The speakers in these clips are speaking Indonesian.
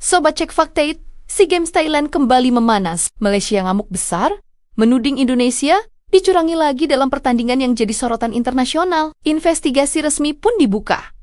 Sobat Cek Fakta, SEA Games Thailand kembali memanas. Malaysia ngamuk besar, menuding Indonesia dicurangi lagi dalam pertandingan yang jadi sorotan internasional. Investigasi resmi pun dibuka.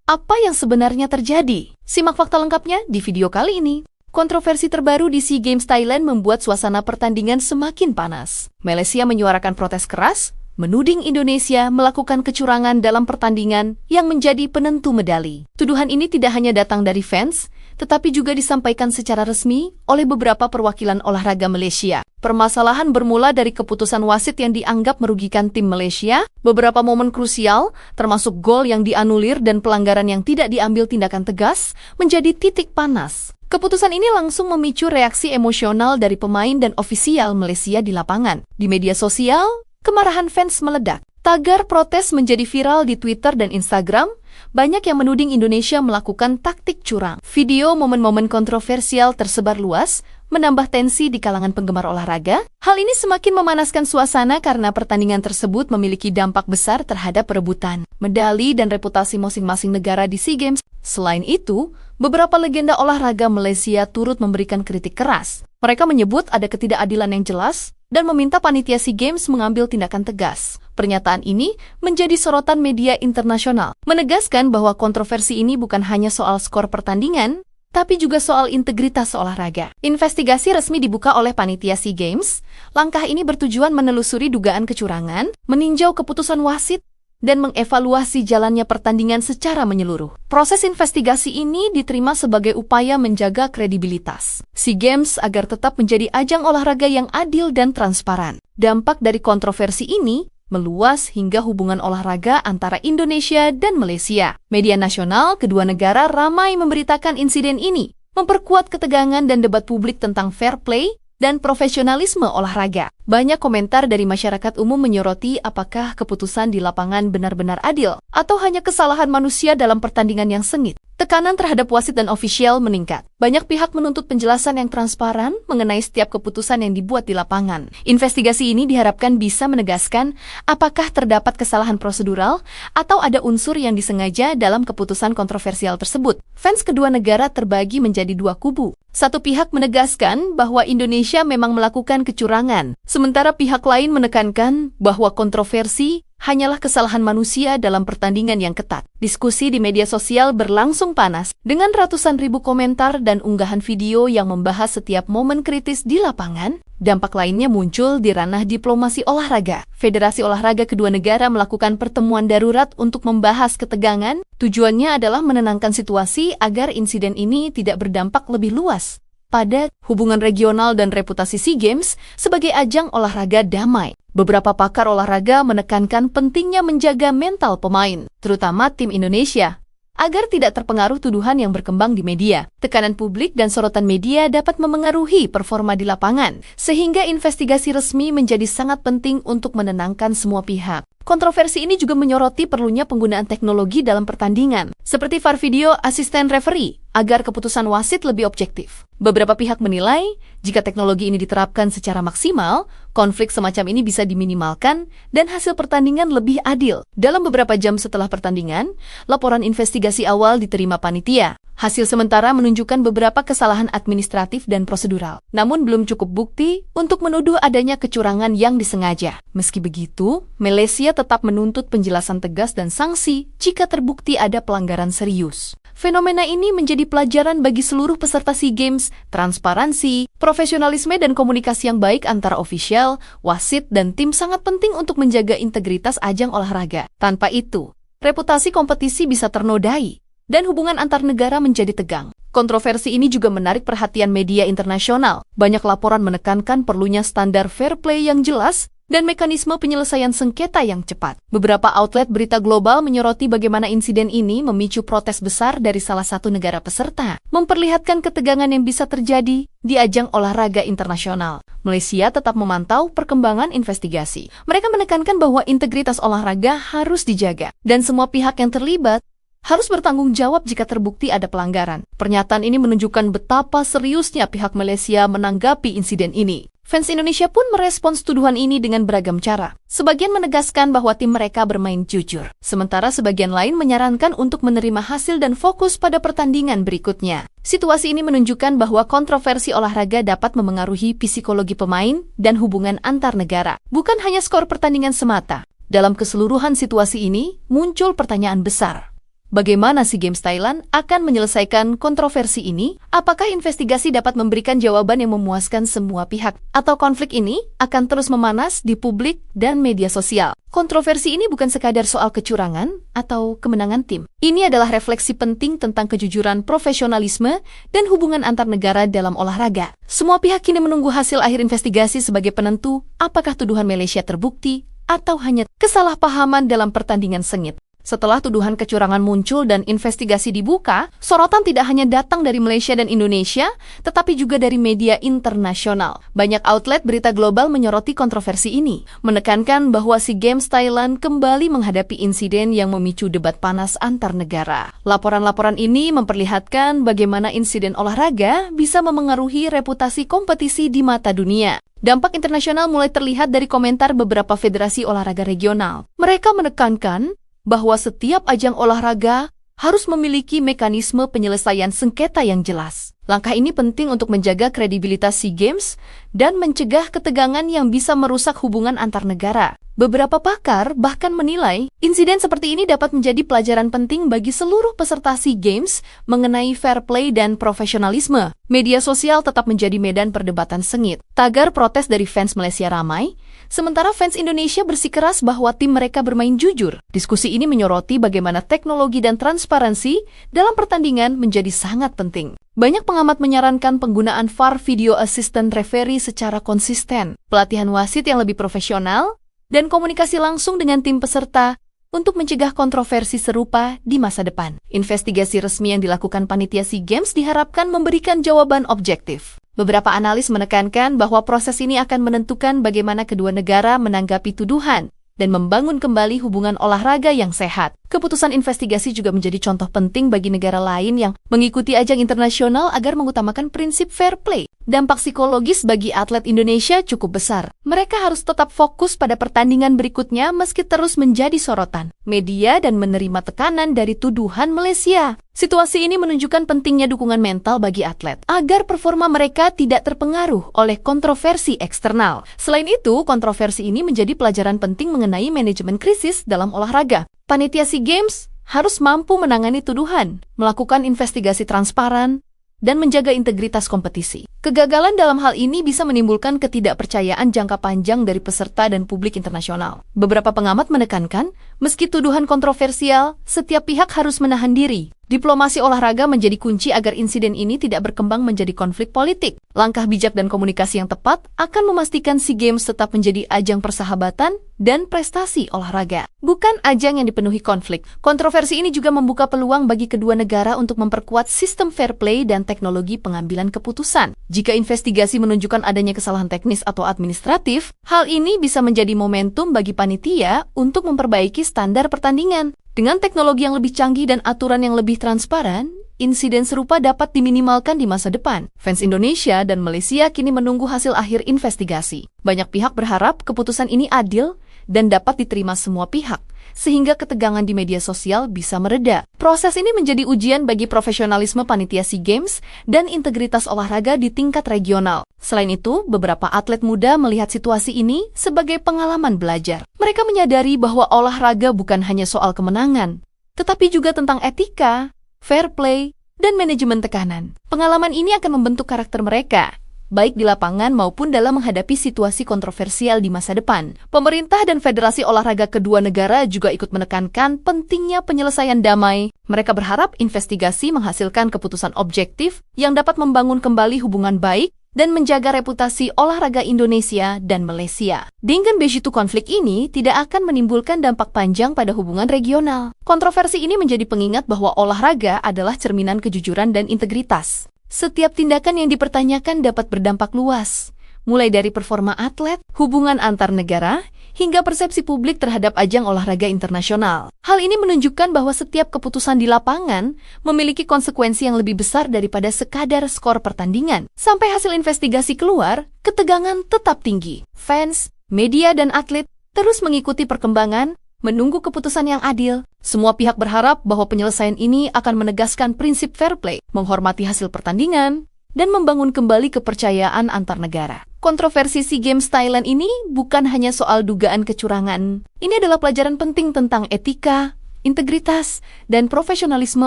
Apa yang sebenarnya terjadi? Simak fakta lengkapnya di video kali ini. Kontroversi terbaru di SEA Games Thailand membuat suasana pertandingan semakin panas. Malaysia menyuarakan protes keras, menuding Indonesia melakukan kecurangan dalam pertandingan yang menjadi penentu medali. Tuduhan ini tidak hanya datang dari fans, tetapi juga disampaikan secara resmi oleh beberapa perwakilan olahraga Malaysia. Permasalahan bermula dari keputusan wasit yang dianggap merugikan tim Malaysia, beberapa momen krusial, termasuk gol yang dianulir dan pelanggaran yang tidak diambil tindakan tegas, menjadi titik panas. Keputusan ini langsung memicu reaksi emosional dari pemain dan ofisial Malaysia di lapangan. Di media sosial, kemarahan fans meledak. Tagar protes menjadi viral di Twitter dan Instagram. Banyak yang menuding Indonesia melakukan taktik curang. Video momen-momen kontroversial tersebar luas, menambah tensi di kalangan penggemar olahraga. Hal ini semakin memanaskan suasana karena pertandingan tersebut memiliki dampak besar terhadap perebutan medali dan reputasi masing-masing negara di SEA Games. Selain itu, beberapa legenda olahraga Malaysia turut memberikan kritik keras. Mereka menyebut ada ketidakadilan yang jelas dan meminta panitia SEA Games mengambil tindakan tegas. Pernyataan ini menjadi sorotan media internasional, menegaskan bahwa kontroversi ini bukan hanya soal skor pertandingan, tapi juga soal integritas olahraga. Investigasi resmi dibuka oleh panitia SEA Games. Langkah ini bertujuan menelusuri dugaan kecurangan, meninjau keputusan wasit, dan mengevaluasi jalannya pertandingan secara menyeluruh. Proses investigasi ini diterima sebagai upaya menjaga kredibilitas SEA Games agar tetap menjadi ajang olahraga yang adil dan transparan. Dampak dari kontroversi ini meluas hingga hubungan olahraga antara Indonesia dan Malaysia. Media nasional kedua negara ramai memberitakan insiden ini, memperkuat ketegangan dan debat publik tentang fair play dan profesionalisme olahraga. Banyak komentar dari masyarakat umum menyoroti apakah keputusan di lapangan benar-benar adil atau hanya kesalahan manusia dalam pertandingan yang sengit. Tekanan terhadap wasit dan ofisial meningkat. Banyak pihak menuntut penjelasan yang transparan mengenai setiap keputusan yang dibuat di lapangan. Investigasi ini diharapkan bisa menegaskan apakah terdapat kesalahan prosedural atau ada unsur yang disengaja dalam keputusan kontroversial tersebut. Fans kedua negara terbagi menjadi dua kubu. Satu pihak menegaskan bahwa Indonesia memang melakukan kecurangan, sementara pihak lain menekankan bahwa kontroversi hanyalah kesalahan manusia dalam pertandingan yang ketat. Diskusi di media sosial berlangsung panas dengan ratusan ribu komentar dan unggahan video yang membahas setiap momen kritis di lapangan. Dampak lainnya muncul di ranah diplomasi olahraga. Federasi olahraga kedua negara melakukan pertemuan darurat untuk membahas ketegangan. Tujuannya adalah menenangkan situasi agar insiden ini tidak berdampak lebih luas pada hubungan regional dan reputasi SEA Games sebagai ajang olahraga damai. Beberapa pakar olahraga menekankan pentingnya menjaga mental pemain, terutama tim Indonesia, agar tidak terpengaruh tuduhan yang berkembang di media. Tekanan publik dan sorotan media dapat memengaruhi performa di lapangan, sehingga investigasi resmi menjadi sangat penting untuk menenangkan semua pihak. Kontroversi ini juga menyoroti perlunya penggunaan teknologi dalam pertandingan, seperti VAR video asisten referee, agar keputusan wasit lebih objektif. Beberapa pihak menilai, jika teknologi ini diterapkan secara maksimal, konflik semacam ini bisa diminimalkan dan hasil pertandingan lebih adil. Dalam beberapa jam setelah pertandingan, laporan investigasi awal diterima panitia. Hasil sementara menunjukkan beberapa kesalahan administratif dan prosedural. Namun belum cukup bukti untuk menuduh adanya kecurangan yang disengaja. Meski begitu, Malaysia tetap menuntut penjelasan tegas dan sanksi jika terbukti ada pelanggaran serius. Fenomena ini menjadi pelajaran bagi seluruh peserta SEA Games. Transparansi, profesionalisme dan komunikasi yang baik antara ofisial, wasit, dan tim sangat penting untuk menjaga integritas ajang olahraga. Tanpa itu, reputasi kompetisi bisa ternodai dan hubungan antar negara menjadi tegang. Kontroversi ini juga menarik perhatian media internasional. Banyak laporan menekankan perlunya standar fair play yang jelas dan mekanisme penyelesaian sengketa yang cepat. Beberapa outlet berita global menyoroti bagaimana insiden ini memicu protes besar dari salah satu negara peserta, memperlihatkan ketegangan yang bisa terjadi di ajang olahraga internasional. Malaysia tetap memantau perkembangan investigasi. Mereka menekankan bahwa integritas olahraga harus dijaga, dan semua pihak yang terlibat harus bertanggung jawab jika terbukti ada pelanggaran. Pernyataan ini menunjukkan betapa seriusnya pihak Malaysia menanggapi insiden ini. Fans Indonesia pun merespons tuduhan ini dengan beragam cara. Sebagian menegaskan bahwa tim mereka bermain jujur, sementara sebagian lain menyarankan untuk menerima hasil dan fokus pada pertandingan berikutnya. Situasi ini menunjukkan bahwa kontroversi olahraga dapat memengaruhi psikologi pemain dan hubungan antar negara, bukan hanya skor pertandingan semata. Dalam keseluruhan situasi ini, muncul pertanyaan besar. Bagaimana SEA Games Thailand akan menyelesaikan kontroversi ini? Apakah investigasi dapat memberikan jawaban yang memuaskan semua pihak? Atau konflik ini akan terus memanas di publik dan media sosial? Kontroversi ini bukan sekadar soal kecurangan atau kemenangan tim. Ini adalah refleksi penting tentang kejujuran, profesionalisme, dan hubungan antar negara dalam olahraga. Semua pihak kini menunggu hasil akhir investigasi sebagai penentu apakah tuduhan Malaysia terbukti atau hanya kesalahpahaman dalam pertandingan sengit. Setelah tuduhan kecurangan muncul dan investigasi dibuka, sorotan tidak hanya datang dari Malaysia dan Indonesia, tetapi juga dari media internasional. Banyak outlet berita global menyoroti kontroversi ini, menekankan bahwa SEA Games Thailand kembali menghadapi insiden yang memicu debat panas antar negara. Laporan-laporan ini memperlihatkan bagaimana insiden olahraga bisa memengaruhi reputasi kompetisi di mata dunia. Dampak internasional mulai terlihat dari komentar beberapa federasi olahraga regional. Mereka menekankan bahwa setiap ajang olahraga harus memiliki mekanisme penyelesaian sengketa yang jelas. Langkah ini penting untuk menjaga kredibilitas SEA Games dan mencegah ketegangan yang bisa merusak hubungan antar negara. Beberapa pakar bahkan menilai insiden seperti ini dapat menjadi pelajaran penting bagi seluruh peserta SEA Games mengenai fair play dan profesionalisme. Media sosial tetap menjadi medan perdebatan sengit. Tagar protes dari fans Malaysia ramai, sementara fans Indonesia bersikeras bahwa tim mereka bermain jujur. Diskusi ini menyoroti bagaimana teknologi dan transparansi dalam pertandingan menjadi sangat penting. Banyak pengamat menyarankan penggunaan VAR Video Assistant Referee secara konsisten, pelatihan wasit yang lebih profesional, dan komunikasi langsung dengan tim peserta untuk mencegah kontroversi serupa di masa depan. Investigasi resmi yang dilakukan panitia SEA Games diharapkan memberikan jawaban objektif. Beberapa analis menekankan bahwa proses ini akan menentukan bagaimana kedua negara menanggapi tuduhan dan membangun kembali hubungan olahraga yang sehat. Keputusan investigasi juga menjadi contoh penting bagi negara lain yang mengikuti ajang internasional agar mengutamakan prinsip fair play. Dampak psikologis bagi atlet Indonesia cukup besar. Mereka harus tetap fokus pada pertandingan berikutnya meski terus menjadi sorotan media dan menerima tekanan dari tuduhan Malaysia. Situasi ini menunjukkan pentingnya dukungan mental bagi atlet agar performa mereka tidak terpengaruh oleh kontroversi eksternal. Selain itu, kontroversi ini menjadi pelajaran penting mengenai manajemen krisis dalam olahraga. Panitia SEA Games harus mampu menangani tuduhan, melakukan investigasi transparan, dan menjaga integritas kompetisi. Kegagalan dalam hal ini bisa menimbulkan ketidakpercayaan jangka panjang dari peserta dan publik internasional. Beberapa pengamat menekankan, meski tuduhan kontroversial, setiap pihak harus menahan diri. Diplomasi olahraga menjadi kunci agar insiden ini tidak berkembang menjadi konflik politik. Langkah bijak dan komunikasi yang tepat akan memastikan SEA Games tetap menjadi ajang persahabatan dan prestasi olahraga, bukan ajang yang dipenuhi konflik. Kontroversi ini juga membuka peluang bagi kedua negara untuk memperkuat sistem fair play dan teknologi pengambilan keputusan. Jika investigasi menunjukkan adanya kesalahan teknis atau administratif, hal ini bisa menjadi momentum bagi panitia untuk memperbaiki standar pertandingan. Dengan teknologi yang lebih canggih dan aturan yang lebih transparan, insiden serupa dapat diminimalkan di masa depan. Fans Indonesia dan Malaysia kini menunggu hasil akhir investigasi. Banyak pihak berharap keputusan ini adil dan dapat diterima semua pihak, sehingga ketegangan di media sosial bisa mereda. Proses ini menjadi ujian bagi profesionalisme panitia SEA Games dan integritas olahraga di tingkat regional. Selain itu, beberapa atlet muda melihat situasi ini sebagai pengalaman belajar. Mereka menyadari bahwa olahraga bukan hanya soal kemenangan, tetapi juga tentang etika, fair play, dan manajemen tekanan. Pengalaman ini akan membentuk karakter mereka, baik di lapangan maupun dalam menghadapi situasi kontroversial di masa depan. Pemerintah dan Federasi Olahraga kedua negara juga ikut menekankan pentingnya penyelesaian damai. Mereka berharap investigasi menghasilkan keputusan objektif yang dapat membangun kembali hubungan baik dan menjaga reputasi olahraga Indonesia dan Malaysia. Dengan begitu, konflik ini tidak akan menimbulkan dampak panjang pada hubungan regional. Kontroversi ini menjadi pengingat bahwa olahraga adalah cerminan kejujuran dan integritas. Setiap tindakan yang dipertanyakan dapat berdampak luas, mulai dari performa atlet, hubungan antar negara, hingga persepsi publik terhadap ajang olahraga internasional. Hal ini menunjukkan bahwa setiap keputusan di lapangan memiliki konsekuensi yang lebih besar daripada sekadar skor pertandingan. Sampai hasil investigasi keluar, ketegangan tetap tinggi. Fans, media, dan atlet terus mengikuti perkembangan, menunggu keputusan yang adil. Semua pihak berharap bahwa penyelesaian ini akan menegaskan prinsip fair play, menghormati hasil pertandingan, dan membangun kembali kepercayaan antar negara. Kontroversi SEA Games Thailand ini bukan hanya soal dugaan kecurangan. Ini adalah pelajaran penting tentang etika, integritas, dan profesionalisme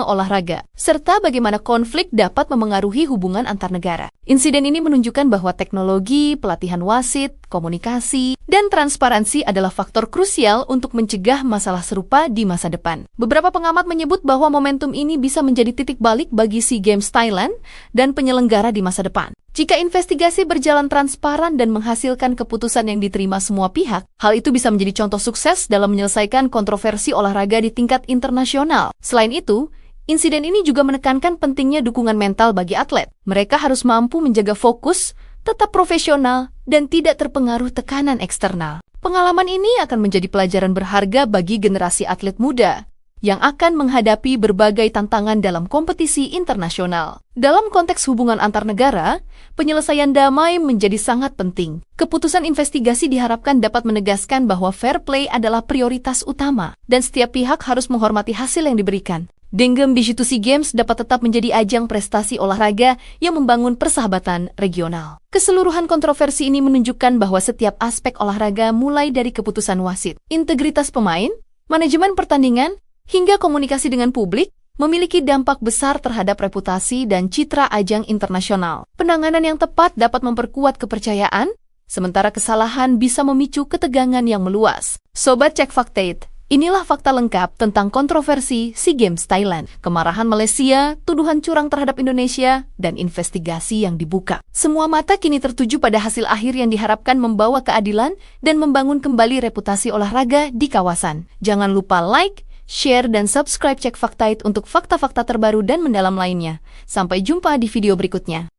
olahraga, serta bagaimana konflik dapat memengaruhi hubungan antar negara. Insiden ini menunjukkan bahwa teknologi, pelatihan wasit, komunikasi, dan transparansi adalah faktor krusial untuk mencegah masalah serupa di masa depan. Beberapa pengamat menyebut bahwa momentum ini bisa menjadi titik balik bagi SEA Games Thailand dan penyelenggara di masa depan. Jika investigasi berjalan transparan dan menghasilkan keputusan yang diterima semua pihak, hal itu bisa menjadi contoh sukses dalam menyelesaikan kontroversi olahraga di tingkat internasional. Selain itu, insiden ini juga menekankan pentingnya dukungan mental bagi atlet. Mereka harus mampu menjaga fokus, tetap profesional, dan tidak terpengaruh tekanan eksternal. Pengalaman ini akan menjadi pelajaran berharga bagi generasi atlet muda yang akan menghadapi berbagai tantangan dalam kompetisi internasional. Dalam konteks hubungan antar negara, penyelesaian damai menjadi sangat penting. Keputusan investigasi diharapkan dapat menegaskan bahwa fair play adalah prioritas utama, dan setiap pihak harus menghormati hasil yang diberikan. Denggem Bisitu SEA Games dapat tetap menjadi ajang prestasi olahraga yang membangun persahabatan regional. Keseluruhan kontroversi ini menunjukkan bahwa setiap aspek olahraga mulai dari keputusan wasit, integritas pemain, manajemen pertandingan, hingga komunikasi dengan publik, memiliki dampak besar terhadap reputasi dan citra ajang internasional. Penanganan yang tepat dapat memperkuat kepercayaan, sementara kesalahan bisa memicu ketegangan yang meluas. Sobat Cek Fakta, inilah fakta lengkap tentang kontroversi SEA Games Thailand, kemarahan Malaysia, tuduhan curang terhadap Indonesia, dan investigasi yang dibuka. Semua mata kini tertuju pada hasil akhir yang diharapkan membawa keadilan dan membangun kembali reputasi olahraga di kawasan. Jangan lupa like, share, dan subscribe Cek Fakta untuk fakta-fakta terbaru dan mendalam lainnya. Sampai jumpa di video berikutnya.